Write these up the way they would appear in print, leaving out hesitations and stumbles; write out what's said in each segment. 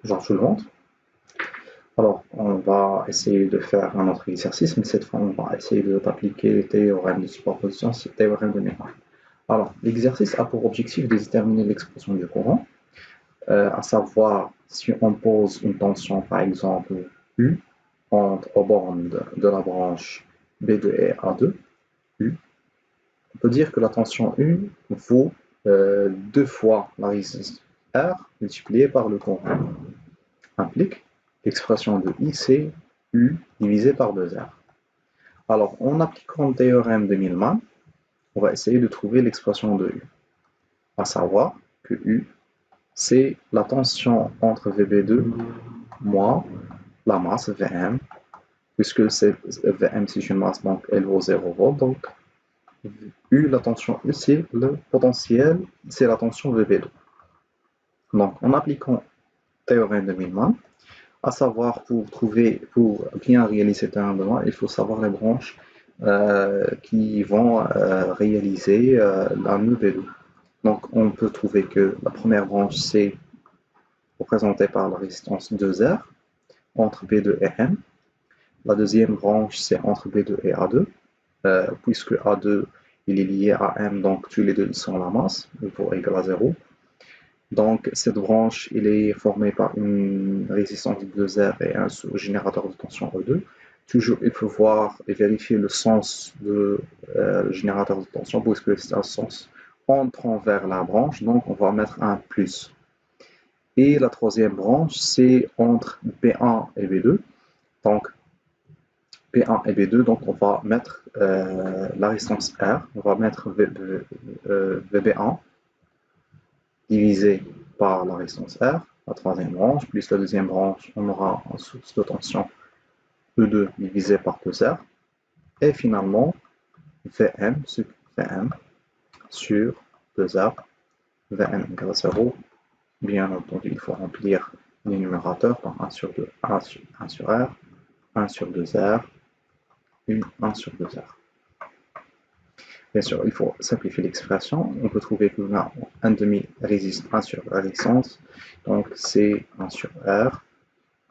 Bonjour tout le monde. Alors, on va essayer de faire un autre exercice, mais cette fois, on va essayer d'appliquer le théorème de superposition, ce théorème de Meyron. Alors, l'exercice a pour objectif de déterminer l'expression du courant, à savoir si on pose une tension, par exemple, U, aux bornes de la branche B2 et A2, U, on peut dire que la tension U vaut 2 fois la résistance R multipliée par le courant. Implique l'expression de I, c'est U divisé par 2R. Alors, en appliquant le théorème de Millman, on va essayer de trouver l'expression de U. À savoir que U, c'est la tension entre VB2 moins la masse Vm, puisque Vm c'est une masse, donc elle vaut 0 V. Donc, U, la tension U, c'est le potentiel, c'est la tension VB2. Donc, en appliquant le théorème de Millman, à savoir pour bien réaliser cet théorème, il faut savoir les branches qui vont réaliser la nœud B2. Donc on peut trouver que la première branche c'est représentée par la résistance 2R entre B2 et M. La deuxième branche c'est entre B2 et A2, puisque A2 il est lié à M, donc tous les deux sont la masse, il faut égal à 0. Donc cette branche il est formée par une résistance de 2R et un générateur de tension E2. Toujours il faut voir et vérifier le sens du générateur de tension, puisque c'est un sens entrant vers la branche, donc on va mettre un plus. Et la troisième branche c'est entre B1 et B2, donc B1 et B2, donc on va mettre la résistance R, on va mettre VB1 divisé par la résistance R, la troisième branche, plus la deuxième branche, on aura une source de tension E2 divisé par 2R, et finalement Vm sur 2R, Vm égale à 0, bien entendu il faut remplir les numérateurs par 1 sur 2, 1 sur R, 1 sur 2R, 1 sur 2R. Bien sûr, il faut simplifier l'expression. On peut trouver que l'on a 1 demi résiste 1 sur la résistance, donc c'est 1 sur R.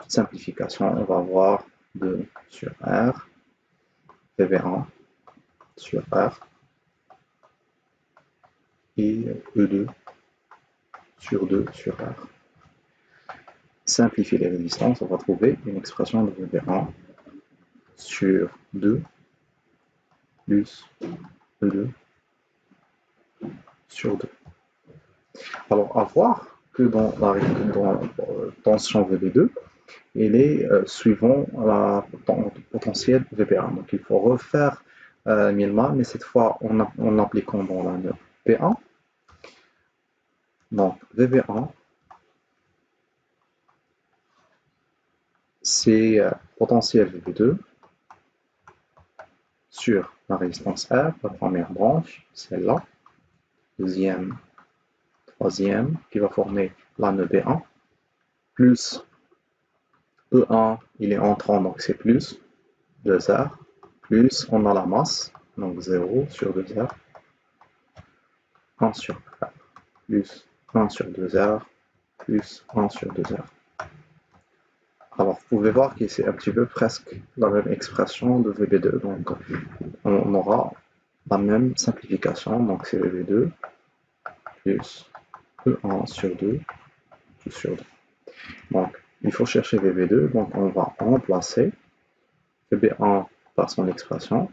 Simplification, on va avoir 2 sur R, VB1 sur R, et E2 sur 2 sur R. Simplifier les résistances, on va trouver une expression de VB1 sur 2 plus E2 sur 2. Alors, à voir que dans la tension VB2, il est suivant la potentiel VB1. Donc, il faut refaire Millman, mais cette fois en appliquant dans la nœud P1. Donc, VB1, c'est potentiel VB2 sur la résistance R, la première branche, celle-là, deuxième, troisième, qui va former la nœud B1, plus E1, il est entrant, donc c'est plus 2R, plus on a la masse, donc 0 sur 2R, 1 sur R, plus 1 sur 2R, plus 1 sur 2R. Alors, vous pouvez voir que c'est un petit peu presque la même expression de VB2, donc on aura la même simplification, donc c'est VB2 plus E1 sur 2, tout sur 2. Donc, il faut chercher VB2, donc on va remplacer VB1 par son expression,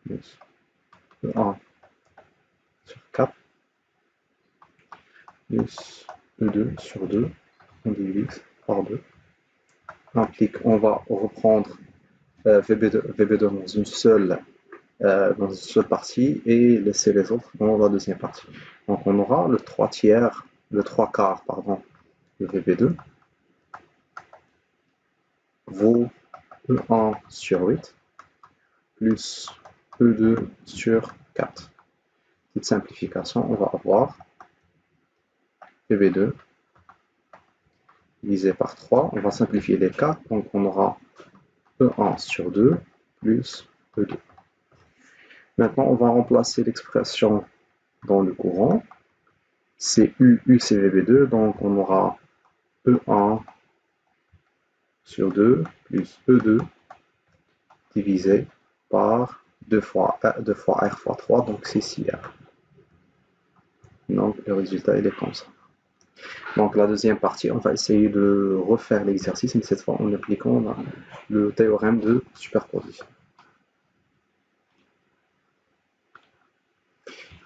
plus E1 sur 4, plus E2 sur 2, on divise par 2. Implique, on va reprendre VB2 dans une seule partie et laisser les autres dans la deuxième partie. Donc on aura le 3 quarts de VB2 vaut E1 sur 8 plus E2 sur 4. Petite simplification, on va avoir VB2 divisé par 3. On va simplifier les cas, donc on aura E1 sur 2 plus E2. Maintenant, on va remplacer l'expression dans le courant. c'est U, U c'est VB2, donc on aura E1 sur 2 plus E2 divisé par 2 fois R fois 3, donc c'est 6R. Donc le résultat il est comme ça. Donc la deuxième partie, on va essayer de refaire l'exercice, mais cette fois en appliquant le théorème de superposition.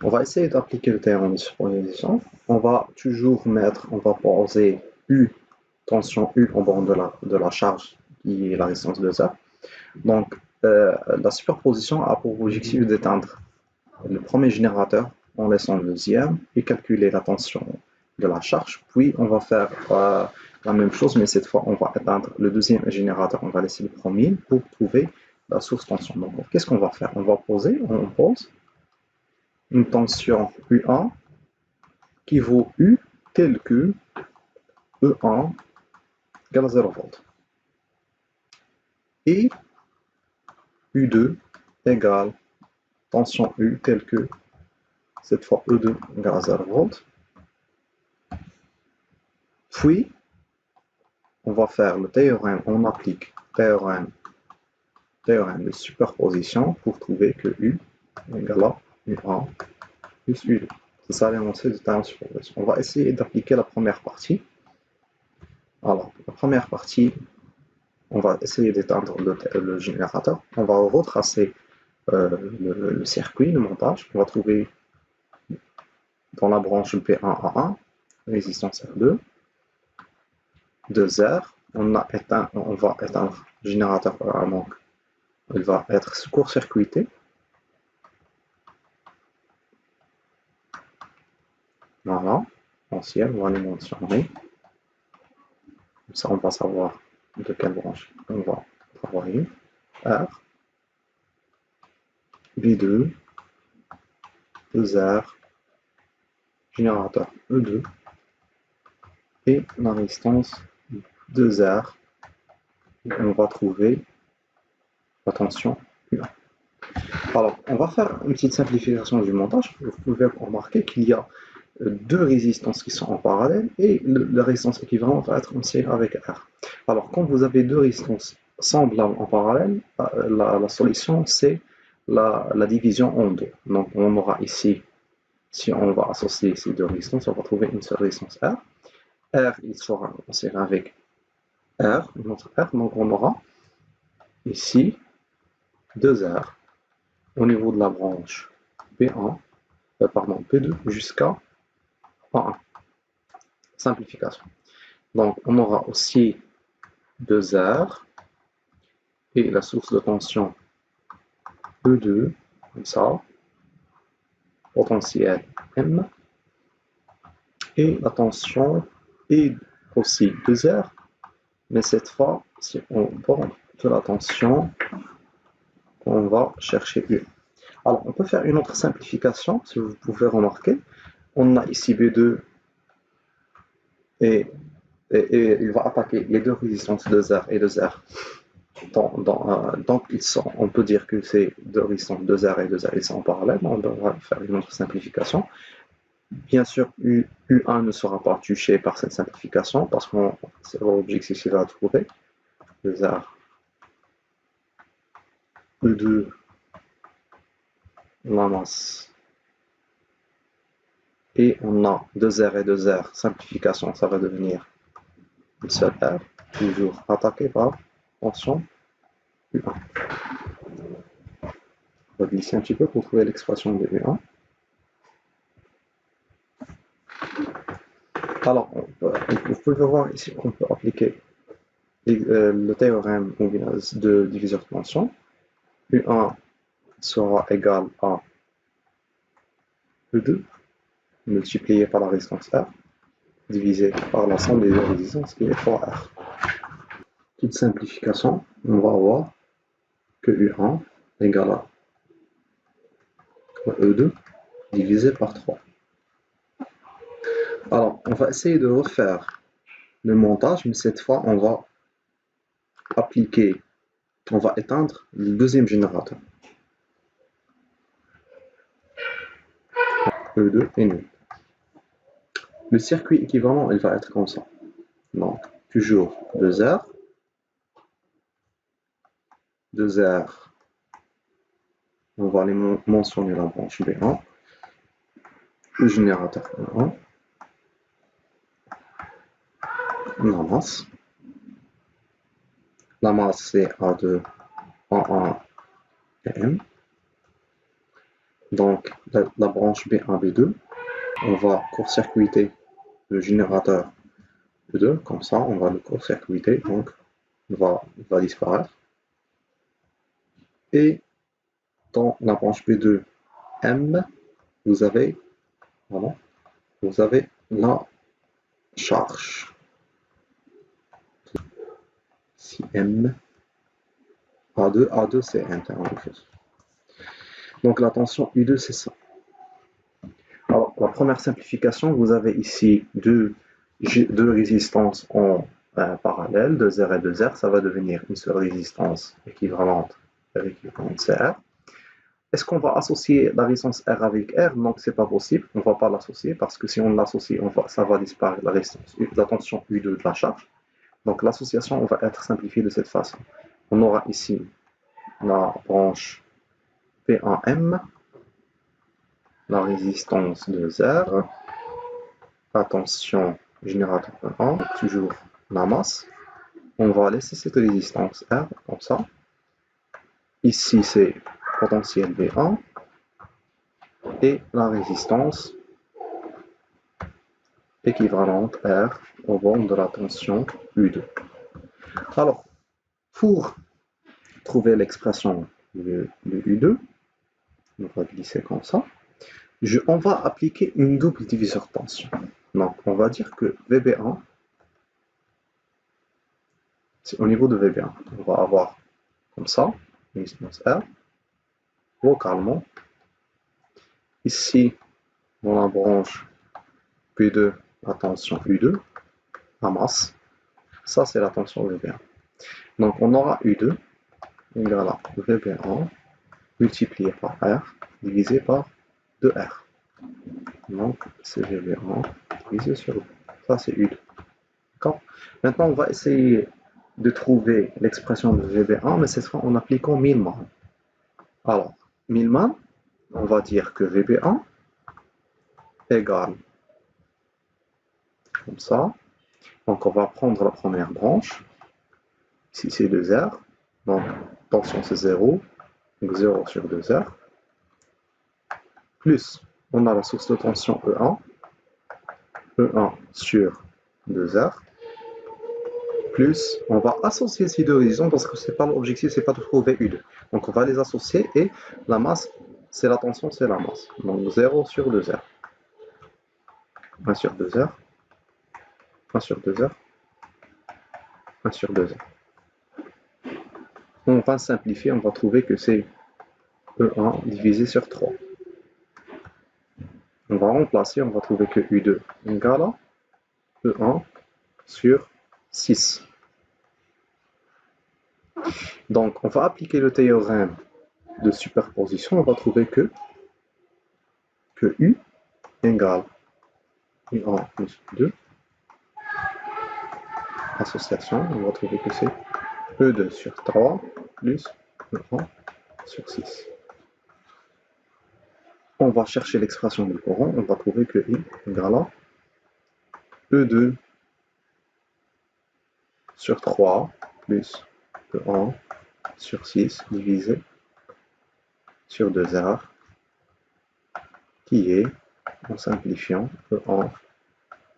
On va essayer d'appliquer le théorème de superposition. On va toujours on va poser U, tension U en bord de la charge qui est la résistance de R. Donc la superposition a pour objectif d'éteindre le premier générateur en laissant le deuxième et calculer la tension de la charge. Puis on va faire la même chose, mais cette fois on va éteindre le deuxième générateur. On va laisser le premier pour trouver la source tension. Donc qu'est-ce qu'on va faire? On pose une tension U1 qui vaut U tel que E1 égale à 0 V. Et U2 égale tension U tel que, cette fois E2 égale à 0 V. Puis, on va faire le théorème, on applique théorème de superposition pour trouver que U égale à U1 plus U2. C'est ça l'énoncé du théorème de superposition. On va essayer d'appliquer la première partie. Alors, la première partie, on va essayer d'éteindre le générateur. On va retracer le circuit, le montage. On va trouver dans la branche P1A1, résistance R2, 2R. On va éteindre le générateur R1, donc il va être court-circuité. Voilà, ancien, on va les mentionner. Comme ça, on va savoir de quelle branche on va travailler. R, B2, 2R, générateur E2 et la résistance 2R. On va trouver la tension U1. Alors, on va faire une petite simplification du montage. Vous pouvez remarquer qu'il y a deux résistances qui sont en parallèle et la résistance équivalente va être en série avec R. Alors, quand vous avez deux résistances semblables en parallèle, la solution c'est la division en deux. Donc, on aura ici, si on va associer ces deux résistances, on va trouver une seule résistance R. R, il sera en série avec R, notre R, donc on aura ici 2R au niveau de la branche P1, P2 jusqu'à A1. Simplification. Donc on aura aussi 2R et la source de tension E2, comme ça, potentiel M, et la tension est aussi 2R, mais cette fois, si on borne de la tension, on va chercher U. Alors, on peut faire une autre simplification, si vous pouvez remarquer. On a ici B2 et il va attaquer les deux résistances 2R et 2R. Donc, on peut dire que ces deux résistances 2R et 2R ils sont en parallèle. On devra faire une autre simplification. Bien sûr, U1 ne sera pas touché par cette simplification parce que c'est l'objectif qu'il va trouver. 2R, E2, la masse. Et on a 2R et 2R, simplification, ça va devenir une seule R, toujours attaqué par tension U1. On va glisser un petit peu pour trouver l'expression de U1. Alors, vous pouvez voir ici qu'on peut appliquer le théorème de diviseur de tension. U1 sera égal à E2 multiplié par la résistance R divisé par l'ensemble des deux résistances qui est fois R. Petite simplification, on va avoir que U1 égale à E2 divisé par 3. Alors, on va essayer de refaire le montage, mais cette fois, on va éteindre le deuxième générateur. E2 est nul. Le circuit équivalent, il va être comme ça. Donc, toujours 2R, 2R, on va aller mentionner la branche B1, le générateur B1, la masse. La masse, c'est A2, A1 et M. Donc, la branche B1, B2, on va court-circuiter le générateur B2, comme ça, on va le court-circuiter, donc il va disparaître. Et dans la branche B2, M, vous avez, voilà, vous avez la charge. Si M, A2, A2 c'est M, c'est la même chose. Donc la tension U2 c'est ça. Alors la première simplification, vous avez ici deux résistances en parallèle, 2R et 2R, ça va devenir une seule résistance équivalente CR. Est-ce qu'on va associer la résistance R avec R? Donc c'est pas possible, on ne va pas l'associer parce que si on l'associe, ça va disparaître la tension U2 de la charge. Donc l'association va être simplifiée de cette façon. On aura ici la branche P1M, la résistance de R, la tension générateur 1, toujours la masse. On va laisser cette résistance R comme ça. Ici c'est potentiel V1 et la résistance équivalente R au bord de la tension U2. Alors, pour trouver l'expression de U2, on va glisser comme ça. On va appliquer une double diviseur tension. Donc, on va dire que VB1, c'est au niveau de VB1. On va avoir comme ça, résistance R, localement. Ici, dans la branche P2, la tension U2, la masse. Ça, c'est la tension VB1. Donc, on aura U2 égale à VB1 multiplié par R divisé par 2R. Donc, c'est VB1 divisé sur 2. Ça, c'est U2. D'accord? Maintenant, on va essayer de trouver l'expression de VB1, mais cette fois en appliquant Millman. Alors, Millman, on va dire que VB1 égale comme ça. Donc, on va prendre la première branche. Ici, c'est 2R. Donc, tension, c'est 0. Donc, 0 sur 2R. Plus, on a la source de tension E1. E1 sur 2R. Plus, on va associer ces deux résistants parce que c'est pas l'objectif, c'est pas de trouver U2. Donc, on va les associer et la masse, c'est la tension, c'est la masse. Donc, 0 sur 2R. 1 sur 2R. 1 sur 2R. 1 sur 2R. On va simplifier, on va trouver que c'est E1 divisé sur 3. On va remplacer, on va trouver que U2 égale à E1 sur 6. Donc, on va appliquer le théorème de superposition, on va trouver que U égale U1 plus 2. Association, on va trouver que c'est E2 sur 3 plus E1 sur 6. On va chercher l'expression du courant, on va trouver que I égale à E2 sur 3 plus E1 sur 6 divisé sur 2R, qui est, en simplifiant, E1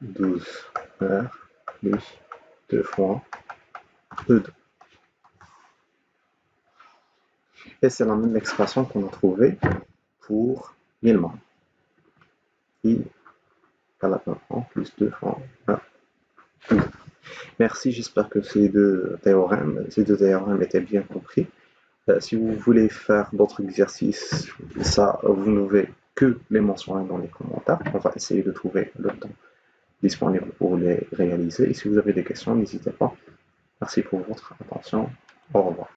12R plus 2 fois E2. Et c'est la même expression qu'on a trouvée pour Millman. I égale à 1 plus 2 fois 1. Merci, j'espère que ces deux théorèmes étaient bien compris. Si vous voulez faire d'autres exercices, ça, vous ne pouvez que les mentionner dans les commentaires. On va essayer de trouver le temps disponible pour les réaliser. Et si vous avez des questions, n'hésitez pas. Merci pour votre attention. Au revoir.